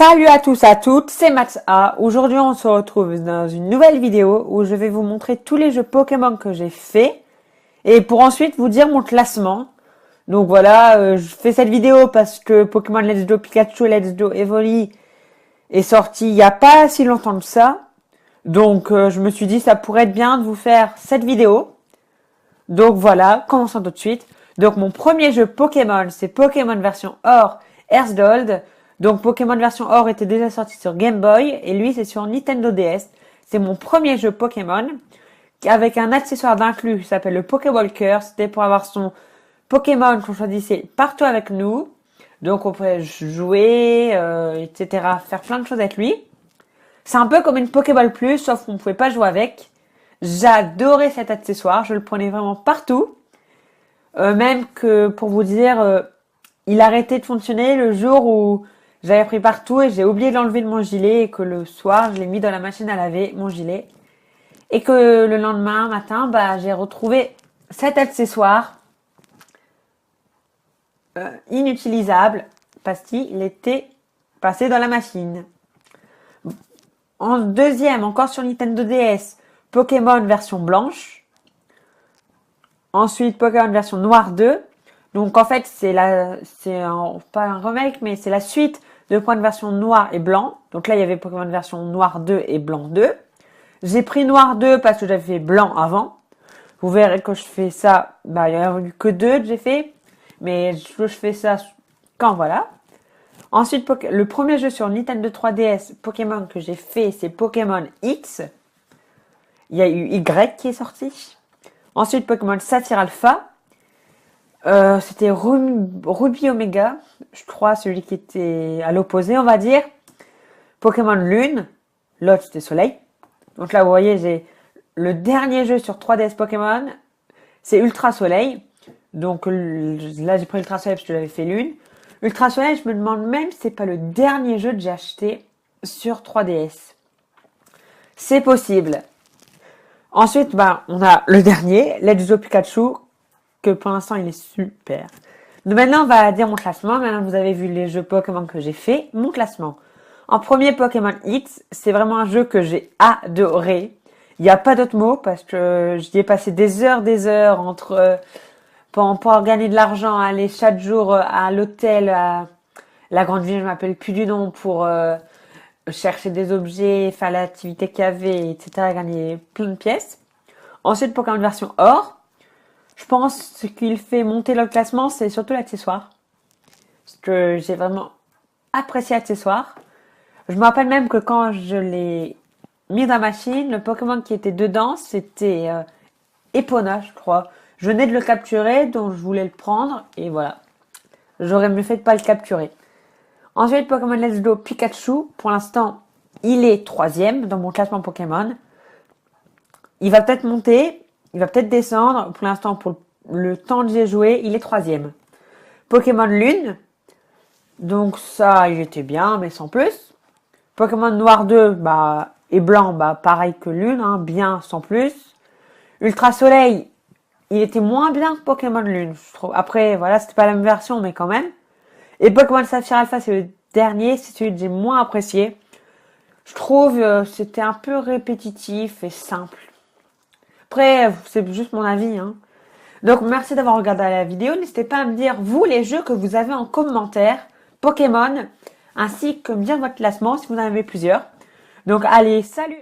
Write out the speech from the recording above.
Salut à tous, à toutes, c'est Max A. Aujourd'hui, on se retrouve dans une nouvelle vidéo où je vais vous montrer tous les jeux Pokémon que j'ai fait et pour ensuite vous dire mon classement. Donc voilà, je fais cette vidéo parce que Pokémon Let's Go Pikachu et Let's Go Evoli est sorti il y a pas si longtemps que ça. Donc je me suis dit ça pourrait être bien de vous faire cette vidéo. Donc voilà, commençons tout de suite. Donc mon premier jeu Pokémon, c'est Pokémon version Or, Earth Gold. Donc Pokémon version Or était déjà sorti sur Game Boy et lui c'est sur Nintendo DS. C'est mon premier jeu Pokémon avec un accessoire d'inclus qui s'appelle le Pokéball Cœur. C'était pour avoir son Pokémon qu'on choisissait partout avec nous. Donc on pouvait jouer, etc. Faire plein de choses avec lui. C'est un peu comme une Pokéball Plus sauf qu'on ne pouvait pas jouer avec. J'adorais cet accessoire, je le prenais vraiment partout. Même que pour vous dire, il a arrêté de fonctionner le jour où j'avais pris partout et j'ai oublié de l'enlever de mon gilet et que le soir je l'ai mis dans la machine à laver, mon gilet. Et que le lendemain matin, j'ai retrouvé cet accessoire inutilisable parce qu'il était passé dans la machine. En deuxième, encore sur Nintendo DS, Pokémon version blanche. Ensuite, Pokémon version noire 2. Donc en fait, pas un remake, mais c'est la suite de Pokémon version noir et blanc. Donc là, il y avait Pokémon version noir 2 et blanc 2. J'ai pris noir 2 parce que j'avais fait blanc avant. Vous verrez que je fais ça, il n'y a eu que 2 que j'ai fait. Mais je fais ça quand voilà. Ensuite, le premier jeu sur Nintendo 3DS Pokémon que j'ai fait, c'est Pokémon X. Il y a eu Y qui est sorti. Ensuite, Pokémon Saphir Alpha. C'était Ruby Omega, je crois, celui qui était à l'opposé, on va dire. Pokémon Lune. L'autre, c'était Soleil. Donc là, vous voyez, j'ai le dernier jeu sur 3DS Pokémon. C'est Ultra Soleil. Donc là, j'ai pris Ultra Soleil parce que j'avais fait Lune. Ultra Soleil, je me demande même si c'est pas le dernier jeu que j'ai acheté sur 3DS. C'est possible. Ensuite, on a le dernier, Let's Go Pikachu, que pour l'instant, il est super. Donc maintenant, on va dire mon classement. Maintenant, vous avez vu les jeux Pokémon que j'ai fait. Mon classement. En premier, Pokémon X, c'est vraiment un jeu que j'ai adoré. Il n'y a pas d'autre mot parce que j'y ai passé des heures entre pour pouvoir gagner de l'argent, aller chaque jour à l'hôtel, à la grande ville, je m'appelle plus du nom, pour chercher des objets, faire l'activité qu'il y avait, etc. Gagner plein de pièces. Ensuite, Pokémon version Or. Je pense que ce qu'il fait monter le classement, c'est surtout l'accessoire. Parce que j'ai vraiment apprécié l'accessoire. Je me rappelle même que quand je l'ai mis dans la machine, le Pokémon qui était dedans, c'était Epona, je crois. Je venais de le capturer, donc je voulais le prendre, et voilà. J'aurais mieux fait de pas le capturer. Ensuite, Pokémon Let's Go Pikachu. Pour l'instant, il est 3e dans mon classement Pokémon. Il va peut-être monter, il va peut-être descendre. Pour l'instant, pour le temps que j'ai joué, il est 3e. Pokémon Lune. Donc ça, il était bien, mais sans plus. Pokémon Noir 2, et Blanc, pareil que Lune, bien, sans plus. Ultra Soleil, il était moins bien que Pokémon Lune, je trouve. Après, voilà, c'était pas la même version, mais quand même. Et Pokémon Saphir Alpha, c'est le dernier, c'est celui que j'ai moins apprécié. Je trouve c'était un peu répétitif et simple. Après, c'est juste mon avis. Donc, merci d'avoir regardé la vidéo. N'hésitez pas à me dire, vous, les jeux que vous avez en commentaire, Pokémon, ainsi que me dire votre classement si vous en avez plusieurs. Donc, allez, salut!